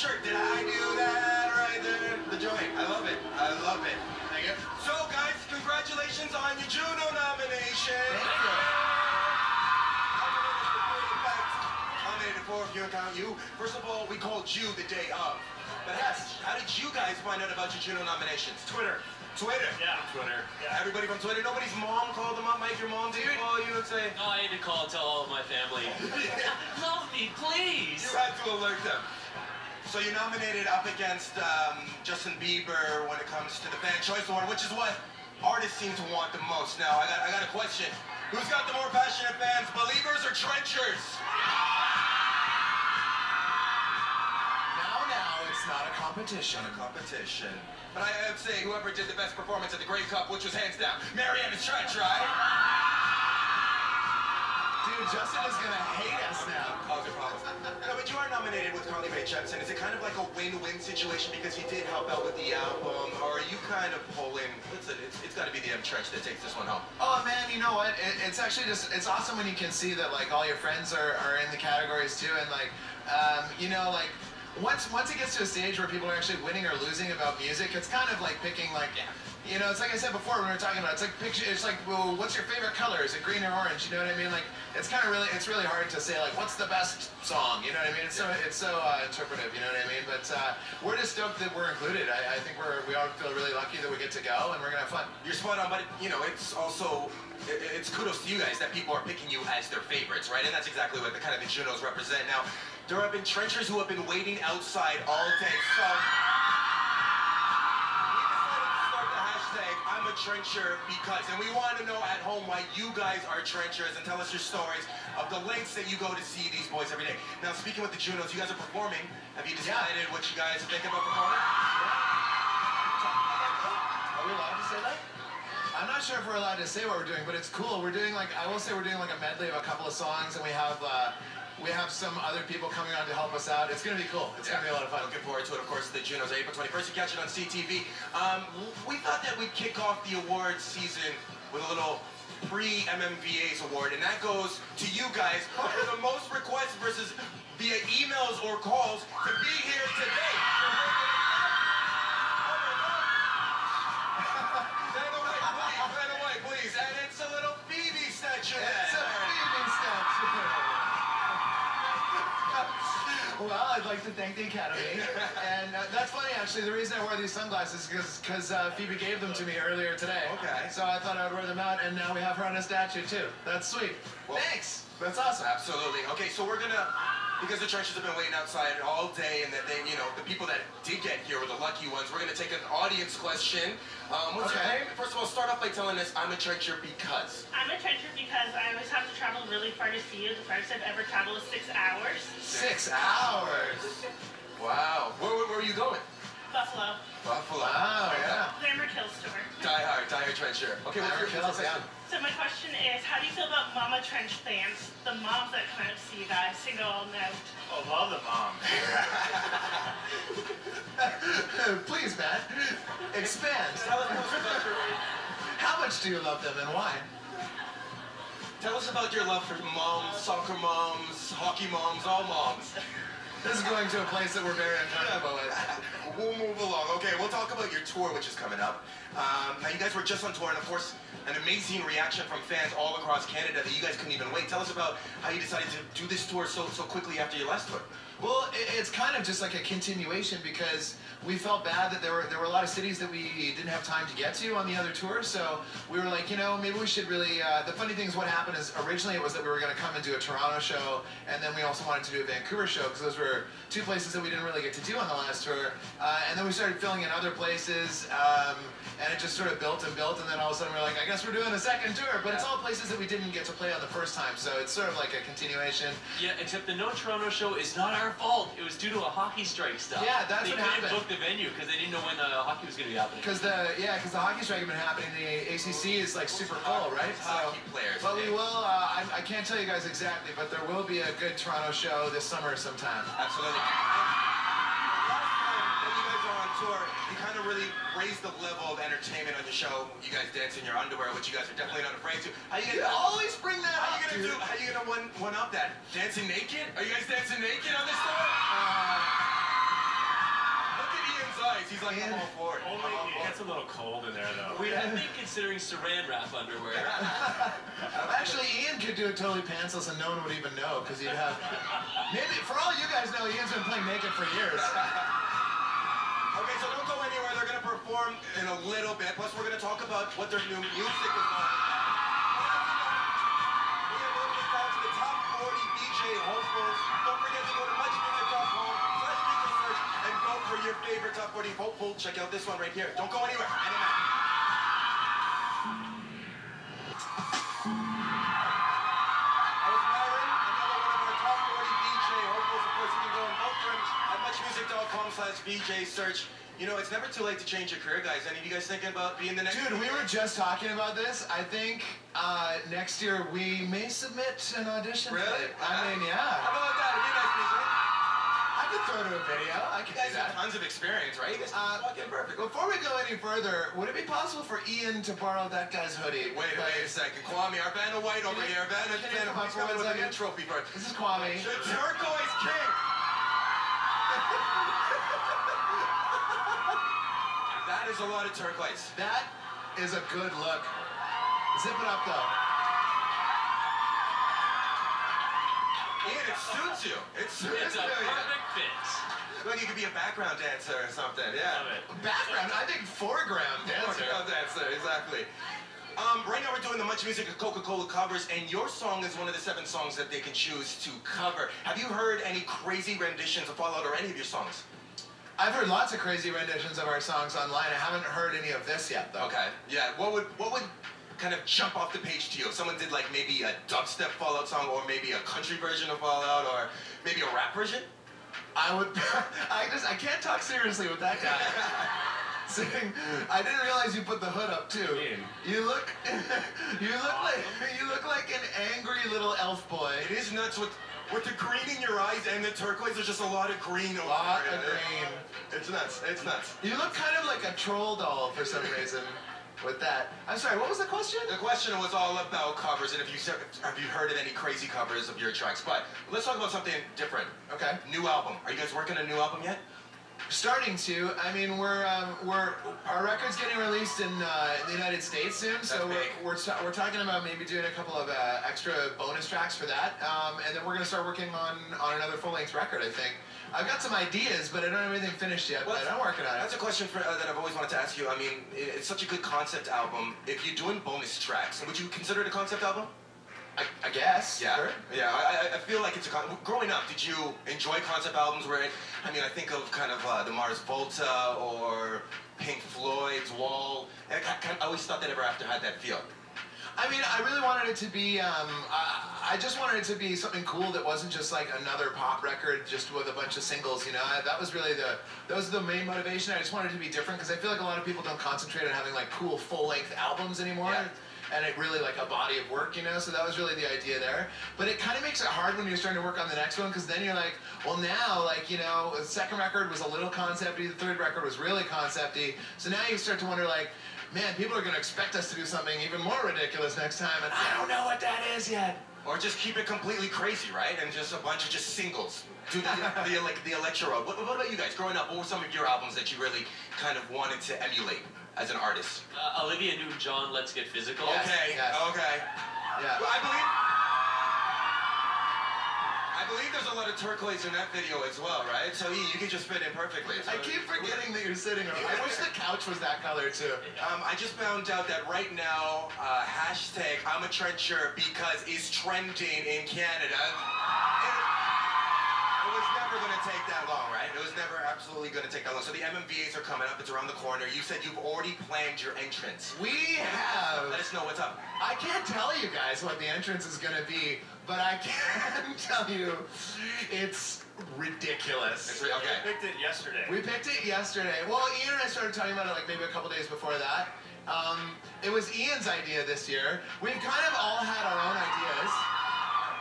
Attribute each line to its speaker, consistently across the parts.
Speaker 1: shirt. Did I do that right there? The joint. I love it. I love it. Thank you. So, guys, congratulations on your Juno nomination.
Speaker 2: Thank you.
Speaker 1: Nominated for, if you count you. First of all, we called you the day of. But how did you guys find out about your Juno nominations?
Speaker 2: Twitter.
Speaker 1: Twitter?
Speaker 2: Yeah, Twitter. Yeah.
Speaker 1: Everybody from Twitter? Nobody's mom called them up? Mike, your mom didn't call you and say...
Speaker 3: No, I had to call and tell all of my family. Love me, please.
Speaker 1: You had to alert them. So you're nominated up against Justin Bieber when it comes to the Fan Choice Award, which is what artists seem to want the most. Now, I got a question. Who's got the more passionate fans, Believers or Trenchers?
Speaker 4: Now, it's not a competition.
Speaker 1: Not a competition. But I would say whoever did the best performance at the Grey Cup, which was hands down, Marianas Trench, right?
Speaker 4: Dude, Justin is gonna hate us now.
Speaker 1: Cause problems. No, but you are nominated with Carly Rae Jepsen. Is it kind of like a win-win situation because he did help out with the album, or are you kind of pulling? Listen, it's got to be the M Trench that takes this one home.
Speaker 4: Oh man, you know what? It's actually it's awesome when you can see that like all your friends are in the categories too, and like you know, like once it gets to a stage where people are actually winning or losing about music, it's kind of like picking like. You know, it's like I said before when we were talking about it, it's like, well, what's your favorite color? Is it green or orange? You know what I mean? Like, it's really hard to say like, what's the best song? You know what I mean? It's so interpretive. You know what I mean? But we're just stoked that we're included. I think we all feel really lucky that we get to go and we're gonna have fun.
Speaker 1: You're spot on, but you know, it's also it's kudos to you guys that people are picking you as their favorites, right? And that's exactly what the kind of the Junos represent. Now, there have been trenchers who have been waiting outside all day. So. I'm a trencher because, and we want to know at home why you guys are trenchers and tell us your stories of the lengths that you go to see these boys every day. Now, speaking with the Junos, you guys are performing. Have you decided what you guys are thinking about performing?
Speaker 4: Are we allowed to say that? I'm not sure if we're allowed to say what we're doing, but it's cool. We're doing like, I will say we're doing like a medley of a couple of songs, and we have some other people coming on to help us out. It's going to be cool. It's going to be a lot of fun.
Speaker 1: Looking forward to it. Of course, the Junos are April 21st. You catch it on CTV. We thought that we'd kick off the awards season with a little pre-MMVA's award, and that goes to you guys for the most requests versus via emails or calls to be here today. Stand away, please. And it's a little Phoebe statue.
Speaker 4: It's a Phoebe statue. Well, I'd like to thank the Academy, and that's funny actually. The reason I wore these sunglasses is because Phoebe gave them to me earlier today.
Speaker 1: Okay.
Speaker 4: So I thought I'd wear them out, and now we have her on a statue too. That's sweet. Well, thanks. That's awesome.
Speaker 1: Absolutely. Okay, so we're gonna, because the trenches have been waiting outside all day, and that they, you know, the people that did get here were the lucky ones. We're gonna take an audience question. What's your name? First of all, start off by telling us I'm a trencher because.
Speaker 5: I'm a trencher because I always have to travel really far to see you. The farthest I've ever traveled is 6 hours.
Speaker 4: 6 hours.
Speaker 1: Wow. Where are you going?
Speaker 5: Buffalo.
Speaker 1: Buffalo.
Speaker 4: Wow, yeah.
Speaker 5: Glamour Kills tour.
Speaker 1: Die hard trencher. Okay, what's your question?
Speaker 5: So my question is, how do you feel about Mama Trench fans? The moms that come out to see you guys, single all note.
Speaker 2: Oh, love the moms.
Speaker 4: Please, Matt, expand.
Speaker 1: Tell us about your...
Speaker 4: How much do you love them and why?
Speaker 1: Tell us about your love for moms, soccer moms, hockey moms, all moms.
Speaker 4: This is going to a place that we're very uncomfortable with.
Speaker 1: We'll move along. Okay, we'll talk about your tour, which is coming up. Now, you guys were just on tour, and of course, an amazing reaction from fans all across Canada that you guys couldn't even wait. Tell us about how you decided to do this tour so quickly after your last tour.
Speaker 4: Well, it's kind of just like a continuation because we felt bad that there were a lot of cities that we didn't have time to get to on the other tour. So we were like, you know, maybe we should really. The funny thing is, what happened is originally it was that we were going to come and do a Toronto show, and then we also wanted to do a Vancouver show because those were two places that we didn't really get to do on the last tour. And then we started filling in other places, and it just sort of built and built, and then all of a sudden we're like, I guess we're doing a second tour, but it's all places that we didn't get to play on the first time, so it's sort of like a continuation.
Speaker 3: Yeah, except the No Toronto show is not our fault. It was due to a hockey strike stuff.
Speaker 4: Yeah, that's what happened.
Speaker 3: They couldn't book the venue because they didn't know when hockey was going to be happening.
Speaker 4: Because the hockey strike had been happening, the ACC is like super full, right?
Speaker 1: Hockey players.
Speaker 4: But we will, I can't tell you guys exactly, but there will be a good Toronto show this summer sometime.
Speaker 1: Absolutely. Tour, you kind of really raised the level of entertainment on the show. You guys dance in your underwear, which you guys are definitely not afraid to. How you gonna
Speaker 4: always bring that up, dude?
Speaker 1: How you gonna one up that? Dancing naked? Are you guys dancing naked on this tour? like, I'm all for it.
Speaker 2: Only it gets a little cold in there, though.
Speaker 3: We have been considering saran wrap underwear.
Speaker 4: Actually, Ian could do it totally pantsless and no one would even know, because he'd have... Maybe, for all you guys know, Ian's been playing naked for years.
Speaker 1: Okay, so don't go anywhere. They're going to perform in a little bit. Plus, we're going to talk about what their new music is on. We are moving on to the top 40 DJ hopefuls. Don't forget to go to muchmusic.com/DJ search and vote for your favorite top 40 hopeful. Check out this one right here. Don't go anywhere. muchmusic.com/VJ search. You know, it's never too late to change your career, guys. Any of you guys thinking about being the next?
Speaker 4: Dude, we were just talking about this. I think next year we may submit an audition.
Speaker 1: Really?
Speaker 4: I mean, yeah.
Speaker 1: How about that? It'd be nice, DJ.
Speaker 4: I could throw to a video. I could
Speaker 1: You guys
Speaker 4: do that.
Speaker 1: have tons of experience, right? You guys are fucking perfect.
Speaker 4: Before we go any further, would it be possible for Ian to borrow that guy's hoodie?
Speaker 1: Wait a second. Kwame, our Vanna White over here. Vanna White's coming with a new trophy for it.
Speaker 4: This is Kwame.
Speaker 1: The Turquoise King. That is a lot of turquoise.
Speaker 4: That is a good look. Zip it up, though.
Speaker 1: Ian, it suits you. It suits
Speaker 3: It's a
Speaker 1: you.
Speaker 3: perfect fit.
Speaker 1: Like you could be a background dancer or something. Yeah.
Speaker 3: Love it.
Speaker 4: Background, I think foreground dancer.
Speaker 1: Background dancer, exactly. Right now we're doing the Much Music of Coca-Cola covers, and your song is one of the 7 songs that they can choose to cover. Have you heard any crazy renditions of Fallout or any of your songs?
Speaker 4: I've heard lots of crazy renditions of our songs online. I haven't heard any of this yet, though.
Speaker 1: Okay. Yeah. What would kind of jump off the page to you? If someone did like maybe a dubstep Fallout song, or maybe a country version of Fallout, or maybe a rap version?
Speaker 4: I would. I can't talk seriously with that guy. Saying, I didn't realize you put the hood up too. You look like an angry little elf boy.
Speaker 1: It is nuts with the green in your eyes and the turquoise. There's just a lot of green over
Speaker 4: Lot
Speaker 1: there.
Speaker 4: of green.
Speaker 1: It's nuts. It's nuts.
Speaker 4: You look kind of like a troll doll for some reason with that. I'm sorry, what was the question?
Speaker 1: The question was all about covers, and have you heard of any crazy covers of your tracks? But let's talk about something different.
Speaker 4: Okay.
Speaker 1: New album. Are you guys working on a new album yet?
Speaker 4: Starting to. I mean, our record's getting released in the United States soon, so we're talking about maybe doing a couple of extra bonus tracks for that, and then we're gonna start working on another full-length record. I think I've got some ideas, but I don't have anything finished yet.
Speaker 1: Well,
Speaker 4: but I'm working on it.
Speaker 1: That's a question that I've always wanted to ask you. I mean, it's such a good concept album. If you're doing bonus tracks, would you consider it a concept album?
Speaker 4: I guess.
Speaker 1: Yeah.
Speaker 4: Sure.
Speaker 1: Yeah. I feel like it's a growing up. Did you enjoy concept albums where I mean, I think of kind of the Mars Volta or Pink Floyd's Wall. I always thought that Ever After had that feel.
Speaker 4: I mean, I really wanted it to be, I just wanted it to be something cool that wasn't just like another pop record just with a bunch of singles, you know? That was really that was the main motivation. I just wanted it to be different because I feel like a lot of people don't concentrate on having like cool full-length albums anymore.
Speaker 1: Yeah.
Speaker 4: And it really like a body of work, you know? So that was really the idea there. But it kind of makes it hard when you're starting to work on the next one because then you're like, well now, like, you know, the second record was a little concept-y, the third record was really concept-y. So now you start to wonder like, man, people are going to expect us to do something even more ridiculous next time, and I don't know what that is yet.
Speaker 1: Or just keep it completely crazy, right? And just a bunch of just singles. Do the electro. What about you guys? Growing up, what were some of your albums that you really kind of wanted to emulate as an artist?
Speaker 3: Olivia Newton-John, Let's Get Physical.
Speaker 4: Yes.
Speaker 1: Okay,
Speaker 4: Yes.
Speaker 1: okay.
Speaker 4: Yeah.
Speaker 1: Well, I believe there's a lot of turquoise in that video as well, right? So you can just fit in perfectly. So
Speaker 4: I keep forgetting that you're sitting around. I wish the couch was that color too.
Speaker 1: I just found out that right now, hashtag I'm a trencher because is trending in Canada. It was never going to take that long, right? It was never absolutely going to take that long. So the MMVAs are coming up. It's around the corner. You said you've already planned your entrance.
Speaker 4: We have.
Speaker 1: Let us know what's up.
Speaker 4: I can't tell you guys what the entrance is going to be, but I can tell you it's ridiculous.
Speaker 1: It's okay.
Speaker 2: We picked it yesterday.
Speaker 4: We picked it yesterday. Well, Ian and I started talking about it like maybe a couple days before that. It was Ian's idea this year. We've kind of all had our own ideas.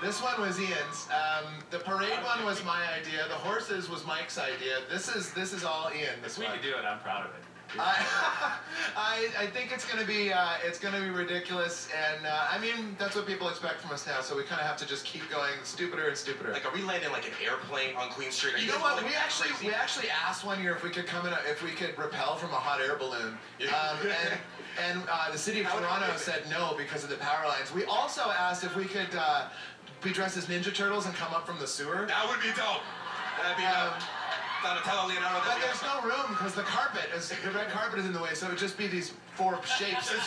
Speaker 4: This one was Ian's. The parade one was my idea. The horses was Mike's idea. This is all Ian. This
Speaker 2: If we
Speaker 4: one.
Speaker 2: can do it, I'm proud of it.
Speaker 4: I think it's gonna be ridiculous, and I mean that's what people expect from us now. So we kind of have to just keep going stupider and stupider.
Speaker 1: Like, are we landing like an airplane on Queen Street?
Speaker 4: You know what? We actually asked one year if we could if we could rappel from a hot air balloon. And the city of Toronto said no because of the power lines. We also asked if we could be dressed as Ninja Turtles and come up from the sewer.
Speaker 1: That would be dope. That'd be dope. Donatello, Leonardo.
Speaker 4: But there's no room because the red carpet is in the way, so it would just be these four shapes.
Speaker 1: It's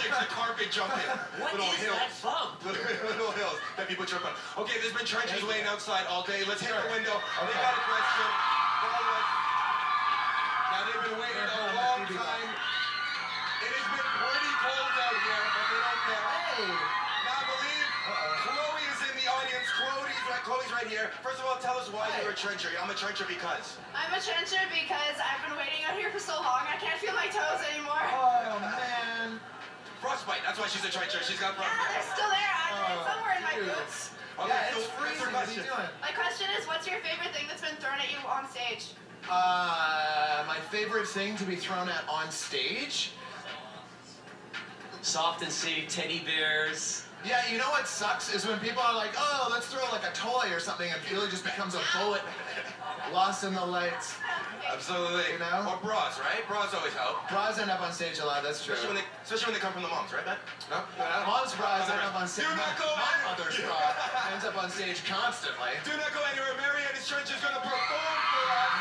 Speaker 1: the carpet jumping.
Speaker 3: What
Speaker 1: little
Speaker 3: is
Speaker 1: hills.
Speaker 3: that bump?
Speaker 1: Little hills that people trip on. Okay, there's been trenches laying outside all day. Let's hit the window.
Speaker 4: Okay.
Speaker 1: They got a question. Follow us. Now they've been waiting a long time. It has been pretty cold out here, but they don't care.
Speaker 4: Hey!
Speaker 1: Now I believe Chloe is in the audience. Chloe's right here. First of all, tell us why you're a trencher. I'm a trencher because.
Speaker 6: I'm a trencher because I've been waiting out here for so long, I can't feel my toes anymore.
Speaker 4: Oh, man.
Speaker 1: Frostbite. That's why she's a trencher. She's got
Speaker 6: Yeah,
Speaker 1: frostbite.
Speaker 6: they're still there. It's somewhere in my boots.
Speaker 1: Okay,
Speaker 4: Yeah,
Speaker 1: so
Speaker 4: it's
Speaker 1: what's your
Speaker 4: freezing. What are you
Speaker 1: question?
Speaker 4: doing?
Speaker 6: My question is, what's your favorite thing that's been thrown at you on stage?
Speaker 4: My favorite thing to be thrown at on stage?
Speaker 3: Soft and safe teddy bears.
Speaker 4: Yeah, you know what sucks is when people are like, oh, let's throw like a toy or something, and it really just becomes a bullet lost in the lights.
Speaker 1: Absolutely.
Speaker 4: You know?
Speaker 1: Or bras, right? Bras always help.
Speaker 4: Bras end up on stage a lot, that's true.
Speaker 1: Especially when they come from the moms, right, Ben? No?
Speaker 4: Mom's bras end up on stage.
Speaker 1: Do not go
Speaker 4: My
Speaker 1: anywhere.
Speaker 4: mother's bra ends up on stage constantly.
Speaker 1: Do not go anywhere. Marianas Trench is going to perform for us.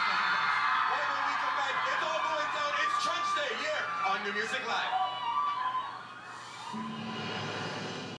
Speaker 1: Right when we come back, it's all going down. It's Trench Day here on New Music Live.